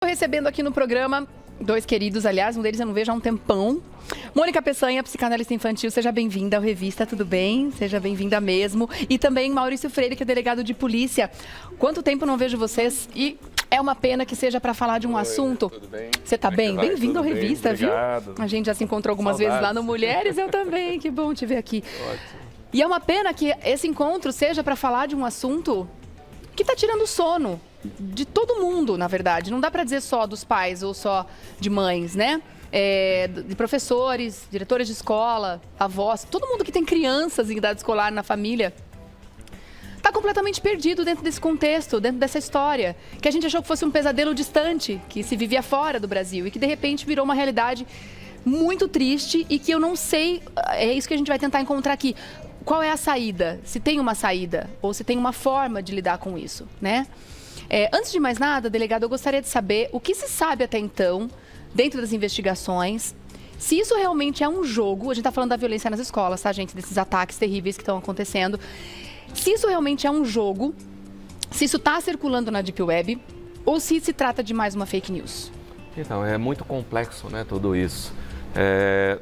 Estou recebendo aqui no programa dois queridos, aliás, um deles eu não vejo há um tempão. Mônica Peçanha, psicanalista infantil, seja bem-vinda ao Revista, tudo bem? Seja bem-vinda mesmo. E também Maurício Freire, que é delegado de polícia. Quanto tempo não vejo vocês e é uma pena que seja para falar de um assunto. Tudo bem? Você está bem? Bem-vindo ao Revista, obrigado. Viu? A gente já se encontrou algumas vezes lá no Mulheres, eu também, que bom te ver aqui. Ótimo. E é uma pena que esse encontro seja para falar de um assunto que está tirando o sono de todo mundo, na verdade. Não dá para dizer só dos pais ou só de mães, né? De professores, diretores de escola, avós, todo mundo que tem crianças em idade escolar na família está completamente perdido dentro desse contexto, dentro dessa história, que a gente achou que fosse um pesadelo distante, que se vivia fora do Brasil e que de repente virou uma realidade muito triste e que eu não sei, é isso que a gente vai tentar encontrar aqui. Qual é a saída? Se tem uma saída ou se tem uma forma de lidar com isso, né? Antes de mais nada, delegado, eu gostaria de saber o que se sabe até então, dentro das investigações, se isso realmente é um jogo, a gente está falando da violência nas escolas, tá, gente? Desses ataques terríveis que estão acontecendo. Se isso realmente é um jogo, se isso está circulando na Deep Web, ou se trata de mais uma fake news? Então, é muito complexo, né, tudo isso.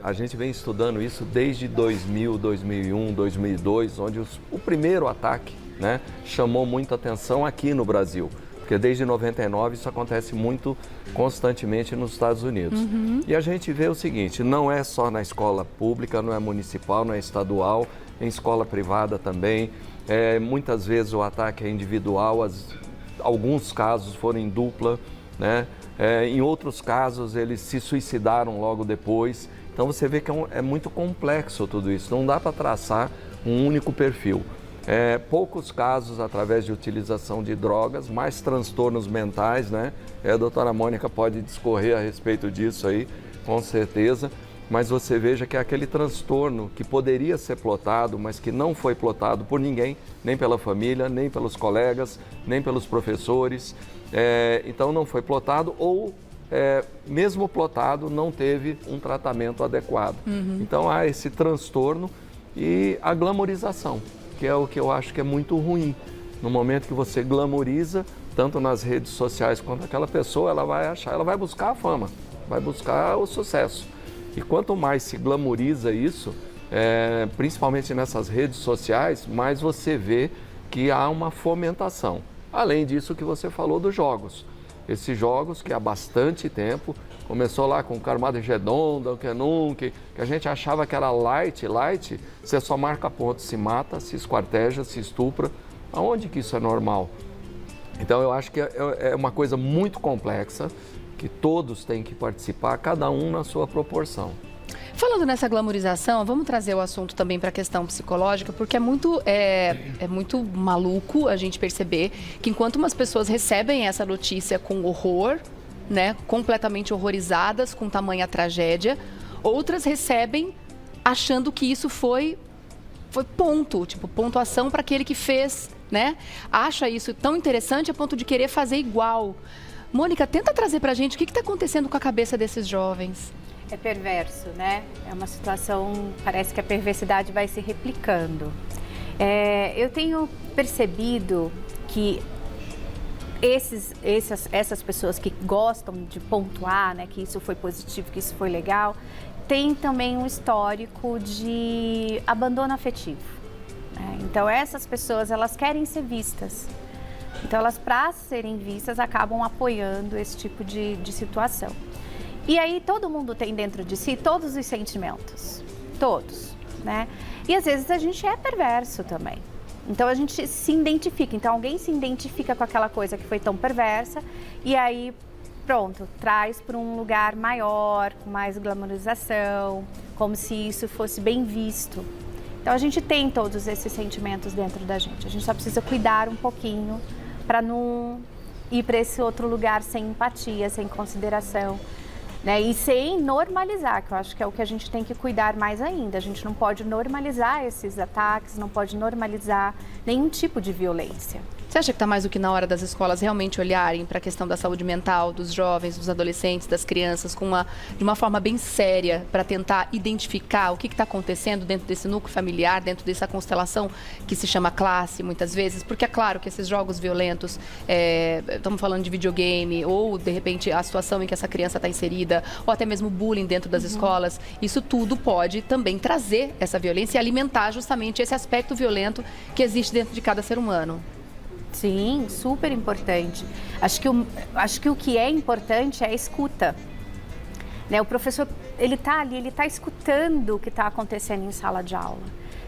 A gente vem estudando isso desde 2000, 2001, 2002, onde o primeiro ataque, né, chamou muita atenção aqui no Brasil. Porque desde 99 isso acontece muito constantemente nos Estados Unidos. E a gente vê o seguinte, não é só na escola pública, não é municipal, não é estadual, em escola privada também. Muitas vezes o ataque é individual, alguns casos foram em dupla, né? Em outros casos eles se suicidaram logo depois. Então você vê que é muito complexo tudo isso, não dá para traçar um único perfil. Poucos casos através de utilização de drogas, mais transtornos mentais, né? A doutora Mônica pode discorrer a respeito disso aí, com certeza. Mas você veja que é aquele transtorno que poderia ser plotado, mas que não foi plotado por ninguém, nem pela família, nem pelos colegas, nem pelos professores. Então não foi plotado ou, mesmo plotado, não teve um tratamento adequado. Então há esse transtorno e a glamorização, que é o que eu acho que é muito ruim. No momento que você glamoriza, tanto nas redes sociais quanto aquela pessoa, ela vai buscar a fama, vai buscar o sucesso. E quanto mais se glamoriza isso, principalmente nessas redes sociais, mais você vê que há uma fomentação. Além disso que você falou dos jogos. Esses jogos que há bastante tempo, começou lá com o Carmageddon, Duke Nukem, que a gente achava que era light, você só marca ponto, se mata, se esquarteja, se estupra. Aonde que isso é normal? Então eu acho que é uma coisa muito complexa, que todos têm que participar, cada um na sua proporção. Falando nessa glamorização, vamos trazer o assunto também para a questão psicológica, porque é muito maluco a gente perceber que enquanto umas pessoas recebem essa notícia com horror, né, completamente horrorizadas com tamanha tragédia, outras recebem achando que isso foi ponto, tipo pontuação para aquele que fez, né? Acha isso tão interessante a ponto de querer fazer igual. Mônica, tenta trazer para a gente o que está acontecendo com a cabeça desses jovens. É perverso, né? É uma situação, parece que a perversidade vai se replicando. Eu tenho percebido que essas pessoas que gostam de pontuar, né, que isso foi positivo, que isso foi legal, tem também um histórico de abandono afetivo. Né? Então essas pessoas, elas querem ser vistas. Então elas, para serem vistas, acabam apoiando esse tipo de situação. E aí todo mundo tem dentro de si todos os sentimentos, todos, né? E às vezes a gente é perverso também. Então a gente se identifica, então alguém se identifica com aquela coisa que foi tão perversa e aí, pronto, traz para um lugar maior, com mais glamorização, como se isso fosse bem visto. Então a gente tem todos esses sentimentos dentro da gente, a gente só precisa cuidar um pouquinho para não ir para esse outro lugar sem empatia, sem consideração. Né? E sem normalizar, que eu acho que é o que a gente tem que cuidar mais ainda. A gente não pode normalizar esses ataques, não pode normalizar nenhum tipo de violência. Você acha que está mais do que na hora das escolas realmente olharem para a questão da saúde mental dos jovens, dos adolescentes, das crianças, de uma forma bem séria, para tentar identificar o que está acontecendo dentro desse núcleo familiar, dentro dessa constelação que se chama classe, muitas vezes? Porque é claro que esses jogos violentos, estamos falando de videogame, ou de repente a situação em que essa criança está inserida, ou até mesmo bullying dentro das escolas, isso tudo pode também trazer essa violência e alimentar justamente esse aspecto violento que existe dentro de cada ser humano. Sim, super importante. Acho que o que é importante é a escuta. Né? O professor, ele está ali, ele está escutando o que está acontecendo em sala de aula.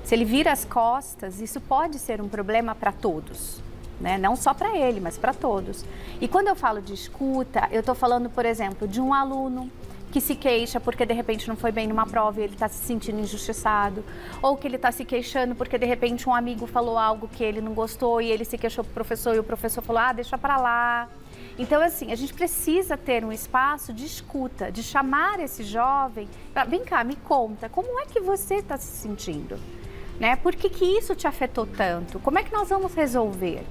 Se ele vira as costas, isso pode ser um problema para todos. Né? Não só para ele, mas para todos. E quando eu falo de escuta, eu estou falando, por exemplo, de um aluno que se queixa porque de repente não foi bem numa prova e ele está se sentindo injustiçado, ou que ele está se queixando porque de repente um amigo falou algo que ele não gostou e ele se queixou para o professor e o professor falou, deixa para lá. Então, assim, a gente precisa ter um espaço de escuta, de chamar esse jovem para, vem cá, me conta, como é que você está se sentindo? Né? Por que isso te afetou tanto? Como é que nós vamos resolver?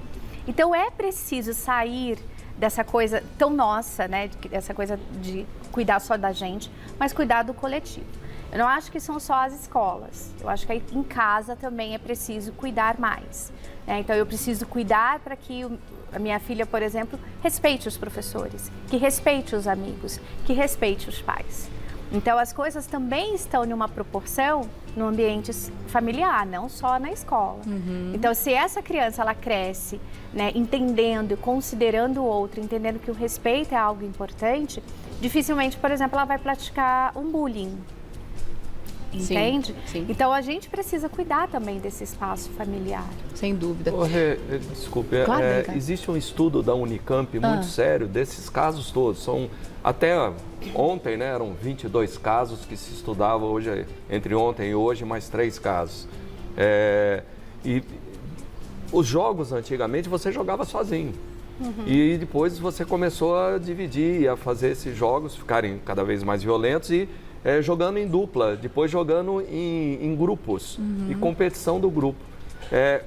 Então, é preciso sair dessa coisa tão nossa, né? Essa coisa de cuidar só da gente, mas cuidar do coletivo. Eu não acho que são só as escolas. Eu acho que aí em casa também é preciso cuidar mais. Né? Então, eu preciso cuidar para que a minha filha, por exemplo, respeite os professores, que respeite os amigos, que respeite os pais. Então, as coisas também estão numa proporção no ambiente familiar, não só na escola. Então, se essa criança ela cresce, né, entendendo, considerando o outro, entendendo que o respeito é algo importante, dificilmente, por exemplo, ela vai praticar um bullying. Entende? Sim. Então, a gente precisa cuidar também desse espaço familiar. Sem dúvida. Desculpe, Claro, existe um estudo da Unicamp muito sério desses casos todos. Até ontem, né, eram 22 casos que se estudavam hoje, entre ontem e hoje, mais 3 casos. E os jogos, antigamente, você jogava sozinho. E depois você começou a dividir, a fazer esses jogos ficarem cada vez mais violentos e jogando em dupla, depois jogando em grupos e competição do grupo.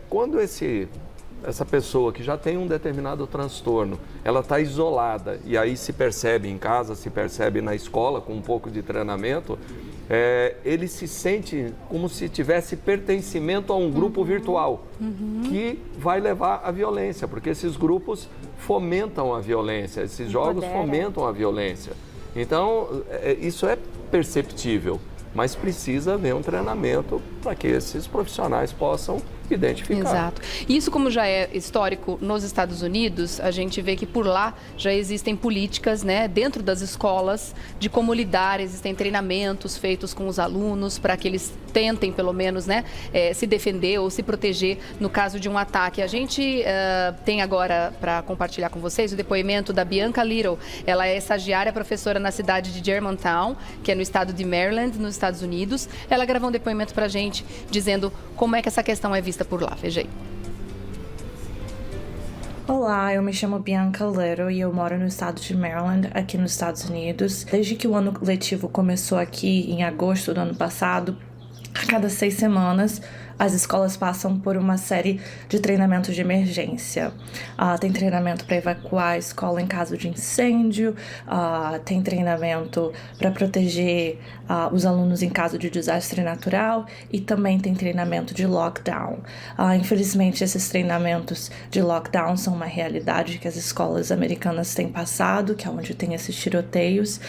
Quando essa pessoa que já tem um determinado transtorno, ela está isolada e aí se percebe em casa, se percebe na escola com um pouco de treinamento, ele se sente como se tivesse pertencimento a um grupo virtual que vai levar à violência, porque esses grupos fomentam a violência, esses jogos fomentam a violência. Então, isso é perceptível, mas precisa haver um treinamento para que esses profissionais possam identificar. Exato. Isso, como já é histórico nos Estados Unidos, a gente vê que por lá já existem políticas, né, dentro das escolas de como lidar, existem treinamentos feitos com os alunos para que eles tentem, pelo menos, né, se defender ou se proteger no caso de um ataque. A gente tem agora para compartilhar com vocês o depoimento da Bianca Little. Ela é estagiária professora na cidade de Germantown, que é no estado de Maryland, nos Estados Unidos. Ela gravou um depoimento para a gente dizendo como é que essa questão é vista por lá. Veja aí. Olá, eu me chamo Bianca Little e eu moro no estado de Maryland, aqui nos Estados Unidos. Desde que o ano letivo começou aqui em agosto do ano passado, a cada 6 semanas, as escolas passam por uma série de treinamentos de emergência. Tem treinamento para evacuar a escola em caso de incêndio, tem treinamento para proteger os alunos em caso de desastre natural e também tem treinamento de lockdown. Infelizmente, esses treinamentos de lockdown são uma realidade que as escolas americanas têm passado, que é onde tem esses tiroteios.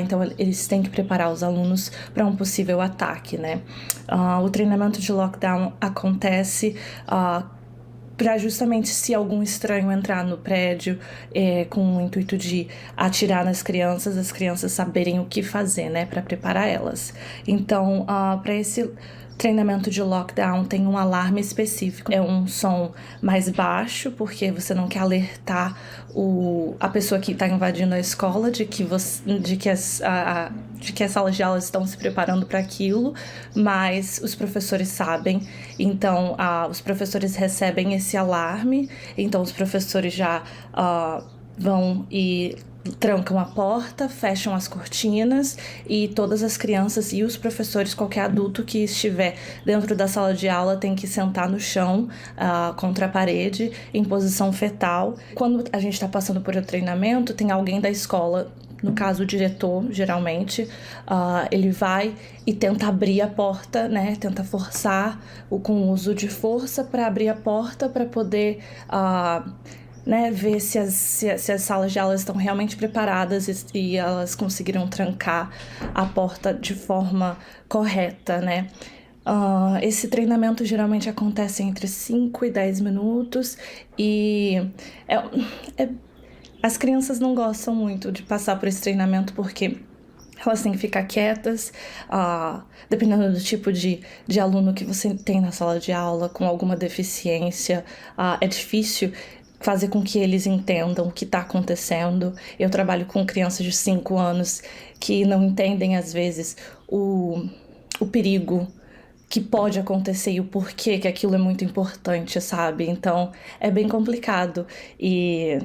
Então, eles têm que preparar os alunos para um possível ataque, né? O treinamento de lockdown acontece para justamente se algum estranho entrar no prédio com o intuito de atirar nas crianças, as crianças saberem o que fazer, né, para preparar elas. Então, para esse treinamento de lockdown tem um alarme específico. É um som mais baixo, porque você não quer alertar a pessoa que está invadindo a escola de que as salas de aula estão se preparando para aquilo, mas os professores sabem. Então, os professores recebem esse alarme, então os professores já vão e trancam a porta, fecham as cortinas e todas as crianças e os professores, qualquer adulto que estiver dentro da sala de aula tem que sentar no chão, contra a parede, em posição fetal. Quando a gente está passando por um treinamento, tem alguém da escola, no caso o diretor, geralmente, ele vai e tenta abrir a porta, né? Tenta forçar com o uso de força para abrir a porta para poder ver se as salas de aula estão realmente preparadas e elas conseguiram trancar a porta de forma correta, né? Esse treinamento geralmente acontece entre 5 e 10 minutos e as crianças não gostam muito de passar por esse treinamento porque elas têm que ficar quietas, dependendo do tipo de aluno que você tem na sala de aula com alguma deficiência, é difícil fazer com que eles entendam o que está acontecendo. Eu trabalho com crianças de 5 anos que não entendem, às vezes, o perigo que pode acontecer e o porquê que aquilo é muito importante, sabe? Então, é bem complicado e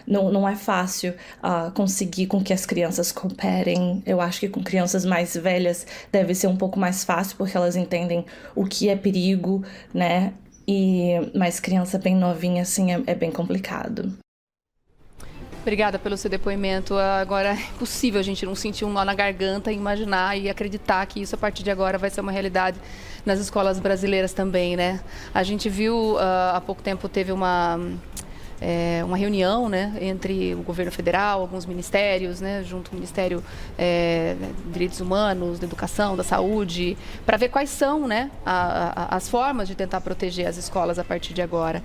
não é fácil conseguir com que as crianças cooperem. Eu acho que com crianças mais velhas deve ser um pouco mais fácil, porque elas entendem o que é perigo, né? Mas criança bem novinha, assim, é bem complicado. Obrigada pelo seu depoimento. Agora é impossível a gente não sentir um nó na garganta, imaginar e acreditar que isso a partir de agora vai ser uma realidade nas escolas brasileiras também, né? A gente viu, há pouco tempo teve uma reunião, né, entre o governo federal, alguns ministérios, né, junto ao Ministério de Direitos Humanos, da Educação, da Saúde, para ver quais são, né, as formas de tentar proteger as escolas a partir de agora.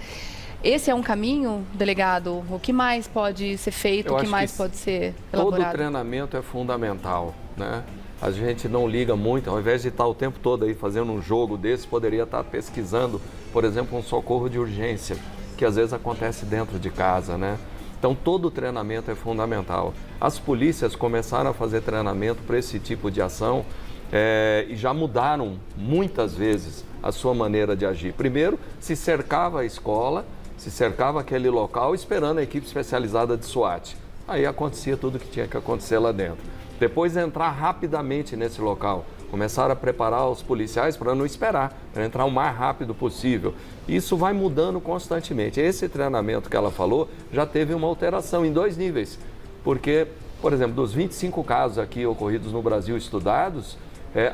Esse é um caminho, delegado? O que mais pode ser feito? O que mais pode ser elaborado? Todo treinamento é fundamental, né? A gente não liga muito, ao invés de estar o tempo todo aí fazendo um jogo desse, poderia estar pesquisando, por exemplo, um socorro de urgência, que às vezes acontece dentro de casa, né? Então, todo treinamento é fundamental. As polícias começaram a fazer treinamento para esse tipo de ação e já mudaram muitas vezes a sua maneira de agir. Primeiro, se cercava a escola, se cercava aquele local esperando a equipe especializada de SWAT. Aí acontecia tudo o que tinha que acontecer lá dentro. Depois, entrar rapidamente nesse local. Começaram a preparar os policiais para não esperar, para entrar o mais rápido possível. Isso vai mudando constantemente. Esse treinamento que ela falou já teve uma alteração em 2 níveis. Porque, por exemplo, dos 25 casos aqui ocorridos no Brasil estudados,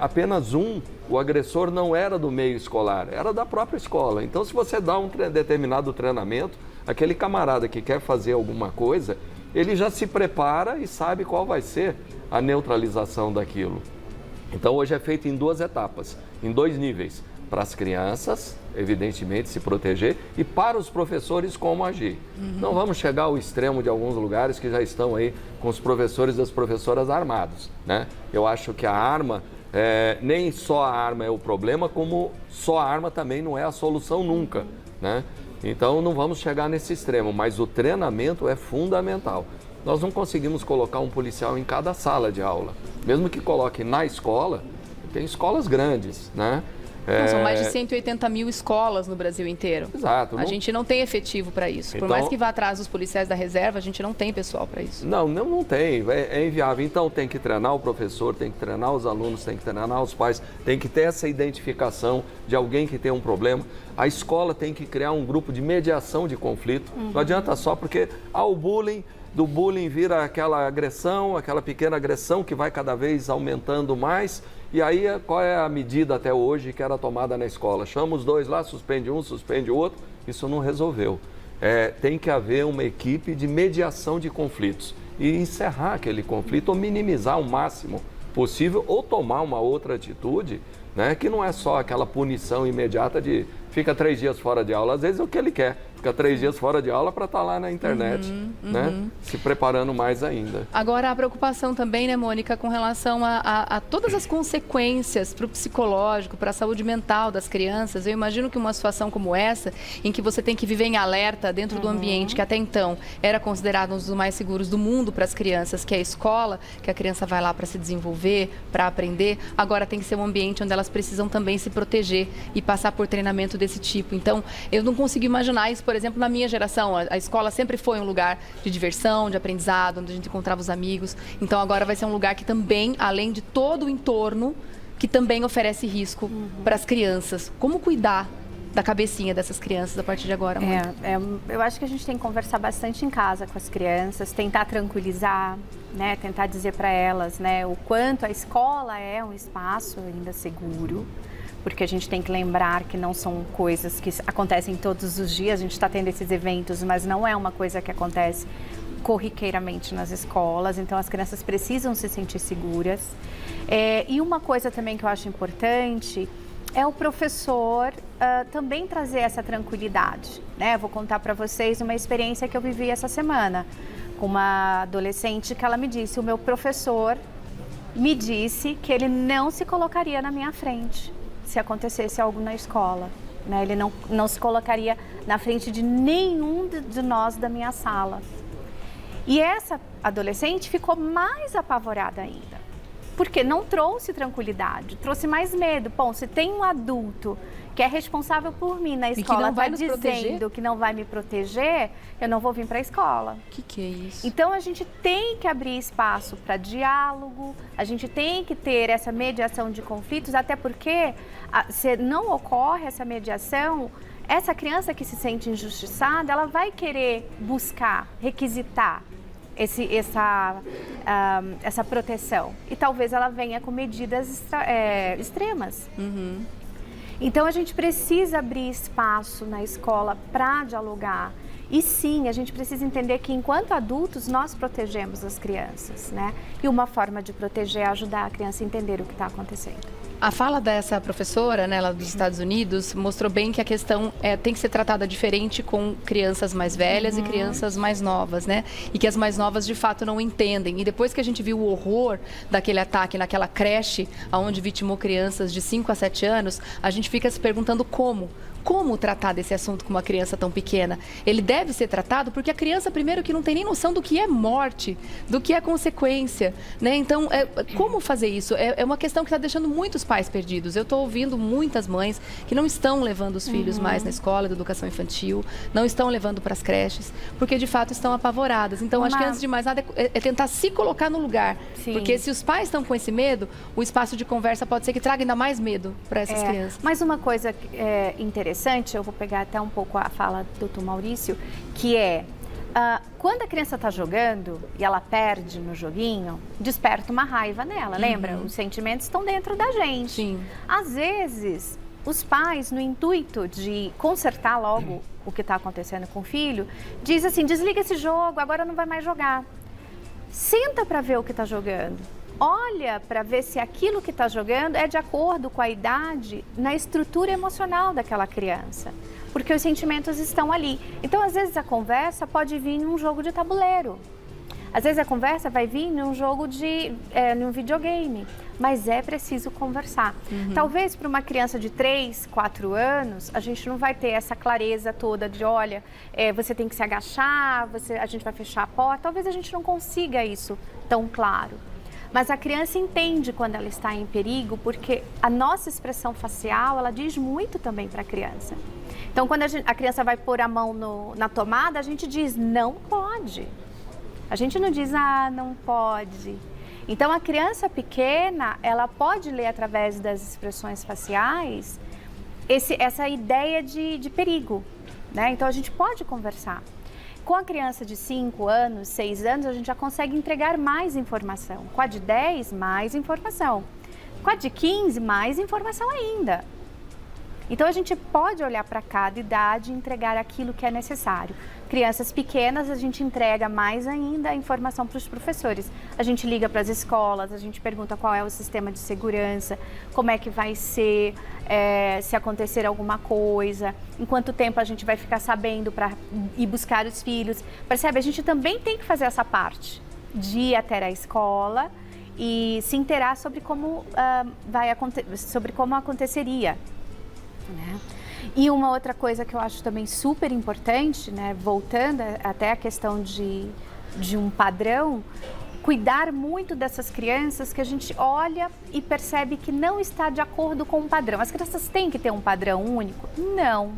apenas o agressor não era do meio escolar, era da própria escola. Então, se você dá um determinado treinamento, aquele camarada que quer fazer alguma coisa, ele já se prepara e sabe qual vai ser a neutralização daquilo. Então, hoje é feito em 2 etapas, em 2 níveis. Para as crianças, evidentemente, se proteger, e para os professores, como agir. Não vamos chegar ao extremo de alguns lugares que já estão aí com os professores e as professoras armados, né? Eu acho que a arma, nem só a arma é o problema, como só a arma também não é a solução nunca, né? Então, não vamos chegar nesse extremo, mas o treinamento é fundamental. Nós não conseguimos colocar um policial em cada sala de aula. Mesmo que coloque na escola, tem escolas grandes, né? São mais de 180 mil escolas no Brasil inteiro. Exato. A gente não tem efetivo para isso. Então, por mais que vá atrás dos policiais da reserva, a gente não tem pessoal para isso. Não tem. É inviável. Então, tem que treinar o professor, tem que treinar os alunos, tem que treinar os pais, tem que ter essa identificação de alguém que tem um problema. A escola tem que criar um grupo de mediação de conflito. Não adianta só porque o bullying... Do bullying vira aquela agressão, aquela pequena agressão que vai cada vez aumentando mais. E aí, qual é a medida até hoje que era tomada na escola? Chama os 2 lá, suspende um, suspende o outro. Isso não resolveu. Tem que haver uma equipe de mediação de conflitos e encerrar aquele conflito ou minimizar o máximo possível ou tomar uma outra atitude, né, que não é só aquela punição imediata de fica 3 dias fora de aula. Às vezes é o que ele quer. Fica 3 dias fora de aula para estar lá na internet, né? Se preparando mais ainda. Agora, a preocupação também, né, Mônica, com relação a todas as consequências para o psicológico, para a saúde mental das crianças. Eu imagino que uma situação como essa, em que você tem que viver em alerta dentro do ambiente que até então era considerado um dos mais seguros do mundo para as crianças, que é a escola, que a criança vai lá para se desenvolver, para aprender, agora tem que ser um ambiente onde elas precisam também se proteger e passar por treinamento desse tipo. Então, eu não consigo imaginar isso, por por exemplo, na minha geração, a escola sempre foi um lugar de diversão, de aprendizado, onde a gente encontrava os amigos. Então agora vai ser um lugar que também, além de todo o entorno, que também oferece risco para as crianças. Como cuidar da cabecinha dessas crianças a partir de agora, mãe? Eu acho que a gente tem que conversar bastante em casa com as crianças, tentar tranquilizar, né, tentar dizer para elas, né, o quanto a escola é um espaço ainda seguro, porque a gente tem que lembrar que não são coisas que acontecem todos os dias, a gente está tendo esses eventos, mas não é uma coisa que acontece corriqueiramente nas escolas, então as crianças precisam se sentir seguras. E uma coisa também que eu acho importante é o professor também trazer essa tranquilidade, né? Eu vou contar para vocês uma experiência que eu vivi essa semana com uma adolescente que ela me disse, o meu professor me disse que ele não se colocaria na minha frente se acontecesse algo na escola, né? Ele não se colocaria na frente de nenhum de nós da minha sala. E essa adolescente ficou mais apavorada ainda, porque não trouxe tranquilidade, trouxe mais medo. Bom, se tem um adulto que é responsável por mim na escola, está dizendo que não vai me proteger, eu não vou vir para a escola. O que é isso? Então a gente tem que abrir espaço para diálogo, a gente tem que ter essa mediação de conflitos, até porque se não ocorre essa mediação, essa criança que se sente injustiçada, ela vai querer buscar, requisitar essa proteção. E talvez ela venha com medidas extremas. Então a gente precisa abrir espaço na escola para dialogar. E sim, a gente precisa entender que enquanto adultos nós protegemos as crianças, né? E uma forma de proteger é ajudar a criança a entender o que está acontecendo. A fala dessa professora, né, lá dos Estados Unidos, mostrou bem que a questão tem que ser tratada diferente com crianças mais velhas e crianças mais novas, né? E que as mais novas, de fato, não entendem. E depois que a gente viu o horror daquele ataque naquela creche, onde vitimou crianças de 5 a 7 anos, a gente fica se perguntando como tratar desse assunto com uma criança tão pequena. Ele deve ser tratado porque a criança, primeiro, que não tem nem noção do que é morte, do que é consequência, né? Então, como fazer isso? É uma questão que está deixando muitos pais perdidos. Eu estou ouvindo muitas mães que não estão levando os filhos mais na escola de educação infantil, não estão levando para as creches, porque, de fato, estão apavoradas. Então, acho que, antes de mais nada, é tentar se colocar no lugar. Sim. Porque se os pais estão com esse medo, o espaço de conversa pode ser que traga ainda mais medo para essas crianças. Mas uma coisa interessante, eu vou pegar até um pouco a fala do Dr. Maurício, que quando a criança está jogando e ela perde no joguinho, desperta uma raiva nela, lembra? Os sentimentos estão dentro da gente. Sim. Às vezes, os pais, no intuito de consertar logo o que está acontecendo com o filho, diz assim, desliga esse jogo, agora não vai mais jogar. Senta para ver o que está jogando. Olha para ver se aquilo que está jogando é de acordo com a idade, na estrutura emocional daquela criança. Porque os sentimentos estão ali. Então, às vezes, a conversa pode vir num jogo de tabuleiro. Às vezes, a conversa vai vir num jogo num videogame. Mas é preciso conversar. Talvez para uma criança de 3, 4 anos, a gente não vai ter essa clareza toda de, olha, você tem que se agachar, a gente vai fechar a porta. Talvez a gente não consiga isso tão claro. Mas a criança entende quando ela está em perigo, porque a nossa expressão facial, ela diz muito também para a criança. Então, quando a criança vai pôr a mão na tomada, a gente diz, não pode. A gente não diz, não pode. Então, a criança pequena, ela pode ler através das expressões faciais essa ideia de perigo, né? Então, a gente pode conversar. Com a criança de 5 anos, 6 anos, a gente já consegue entregar mais informação. Com a de 10, mais informação. Com a de 15, mais informação ainda. Então, a gente pode olhar para cada idade e entregar aquilo que é necessário. Crianças pequenas, a gente entrega mais ainda a informação para os professores. A gente liga para as escolas, a gente pergunta qual é o sistema de segurança, como é que vai ser, se acontecer alguma coisa, em quanto tempo a gente vai ficar sabendo para ir buscar os filhos. Percebe? A gente também tem que fazer essa parte de ir até a escola e se inteirar sobre como, sobre como aconteceria. Né? E uma outra coisa que eu acho também super importante, né, voltando até a questão de um padrão, cuidar muito dessas crianças que a gente olha e percebe que não está de acordo com um padrão. As crianças têm que ter um padrão único? Não.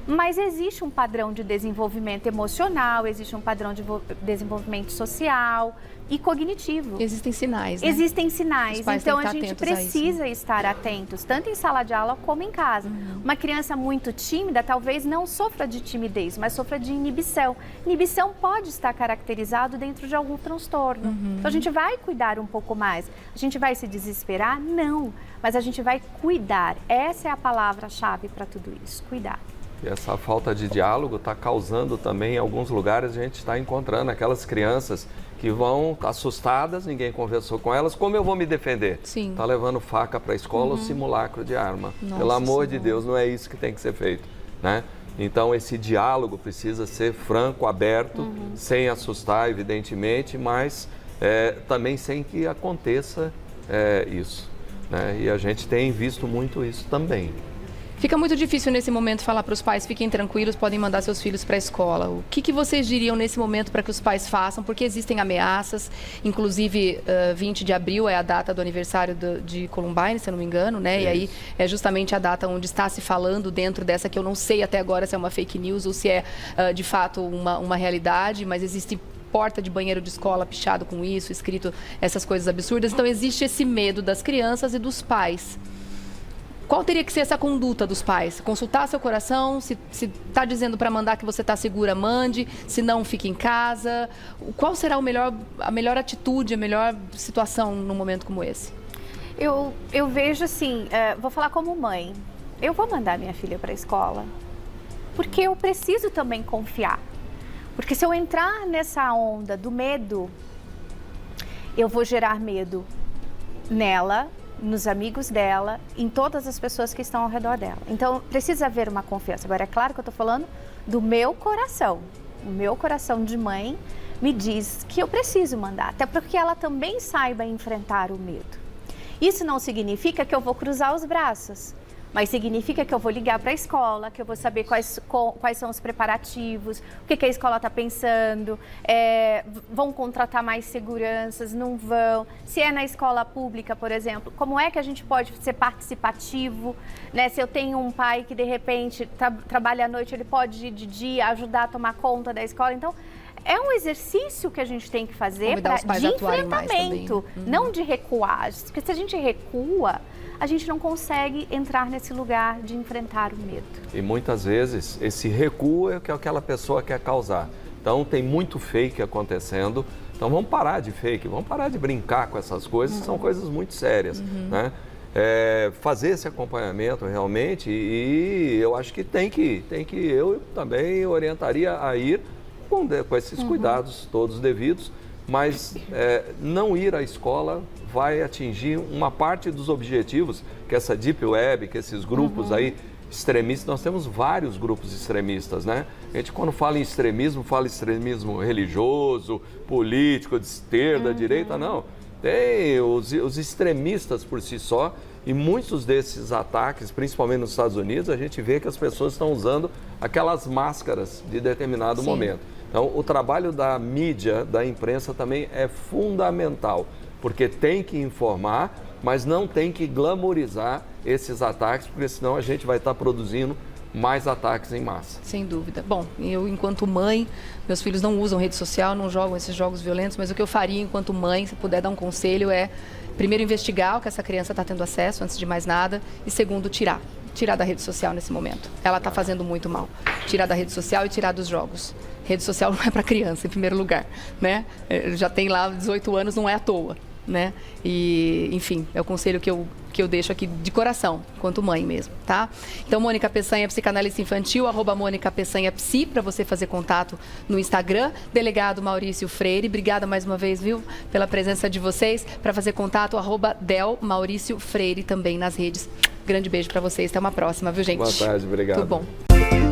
Mas existe um padrão de desenvolvimento emocional, existe um padrão de desenvolvimento social e cognitivo. Existem sinais, né? Existem sinais, então a gente precisa estar atentos, tanto em sala de aula como em casa. Uma criança muito tímida talvez não sofra de timidez, mas sofra de inibição. Inibição pode estar caracterizado dentro de algum transtorno. Então a gente vai cuidar um pouco mais. A gente vai se desesperar? Não, mas a gente vai cuidar. Essa é a palavra-chave para tudo isso, cuidar. E essa falta de diálogo está causando também, em alguns lugares, a gente está encontrando aquelas crianças que vão assustadas, ninguém conversou com elas, como eu vou me defender? Sim. Está levando faca para a escola ou simulacro de arma. Nossa Pelo amor de Senhora. Deus, não é isso que tem que ser feito, né? Então, esse diálogo precisa ser franco, aberto, sem assustar, evidentemente, mas também sem que aconteça isso, né? E a gente tem visto muito isso também. Fica muito difícil nesse momento falar para os pais, fiquem tranquilos, podem mandar seus filhos para a escola. O que vocês diriam nesse momento para que os pais façam? Porque existem ameaças, inclusive 20 de abril é a data do aniversário de Columbine, se eu não me engano, né? Isso. E aí é justamente a data onde está se falando dentro dessa, que eu não sei até agora se é uma fake news ou se é de fato uma realidade, mas existe porta de banheiro de escola pichado com isso, escrito essas coisas absurdas. Então existe esse medo das crianças e dos pais. Qual teria que ser essa conduta dos pais? Consultar seu coração, se está dizendo para mandar que você está segura, mande, se não, fique em casa. Qual será a melhor atitude, a melhor situação num momento como esse? Eu vejo assim, vou falar como mãe, eu vou mandar minha filha para a escola, porque eu preciso também confiar. Porque se eu entrar nessa onda do medo, eu vou gerar medo nela, nos amigos dela, em todas as pessoas que estão ao redor dela. Então, precisa haver uma confiança. Agora, é claro que eu estou falando do meu coração. O meu coração de mãe me diz que eu preciso mandar, até porque ela também saiba enfrentar o medo. Isso não significa que eu vou cruzar os braços, mas significa que eu vou ligar para a escola, que eu vou saber quais são os preparativos, o que a escola está pensando, vão contratar mais seguranças, não vão. Se é na escola pública, por exemplo, como é que a gente pode ser participativo, né? Se eu tenho um pai que de repente trabalha à noite, ele pode ir de dia ajudar a tomar conta da escola. Então, é um exercício que a gente tem que fazer de enfrentamento, não de recuar. Porque se a gente recua, a gente não consegue entrar nesse lugar de enfrentar o medo. E muitas vezes esse recuo é o que aquela pessoa quer causar. Então tem muito fake acontecendo. Então vamos parar de fake, vamos parar de brincar com essas coisas, que são coisas muito sérias, né? Fazer esse acompanhamento realmente, e eu acho que tem que eu também orientaria a ir com esses cuidados todos devidos, mas não ir à escola vai atingir uma parte dos objetivos que essa Deep Web, que esses grupos aí extremistas, nós temos vários grupos extremistas, né? A gente, quando fala em extremismo, fala extremismo religioso, político, de esquerda, direita, não. Tem os extremistas por si só, e muitos desses ataques, principalmente nos Estados Unidos, a gente vê que as pessoas estão usando aquelas máscaras de determinado momento. Então, o trabalho da mídia, da imprensa também é fundamental, porque tem que informar, mas não tem que glamorizar esses ataques, porque senão a gente vai estar produzindo mais ataques em massa. Sem dúvida. Bom, eu, enquanto mãe, meus filhos não usam rede social, não jogam esses jogos violentos, mas o que eu faria enquanto mãe, se puder dar um conselho, é, primeiro, investigar o que essa criança está tendo acesso, antes de mais nada, e segundo, tirar da rede social nesse momento. Ela está fazendo muito mal. Tirar da rede social e tirar dos jogos. Rede social não é para criança, em primeiro lugar, né? Já tem lá 18 anos, não é à toa, né? E, enfim, é o conselho que eu deixo aqui de coração, enquanto mãe mesmo, tá? Então, Mônica Peçanha, psicanalista infantil, @MônicaPeçanhaPsi, para você fazer contato no Instagram. Delegado Maurício Freire, obrigada mais uma vez, viu, pela presença de vocês. Para fazer contato, @DelMaurício Freire também nas redes. Grande beijo para vocês, até uma próxima, viu, gente? Boa tarde, obrigado. Tudo bom.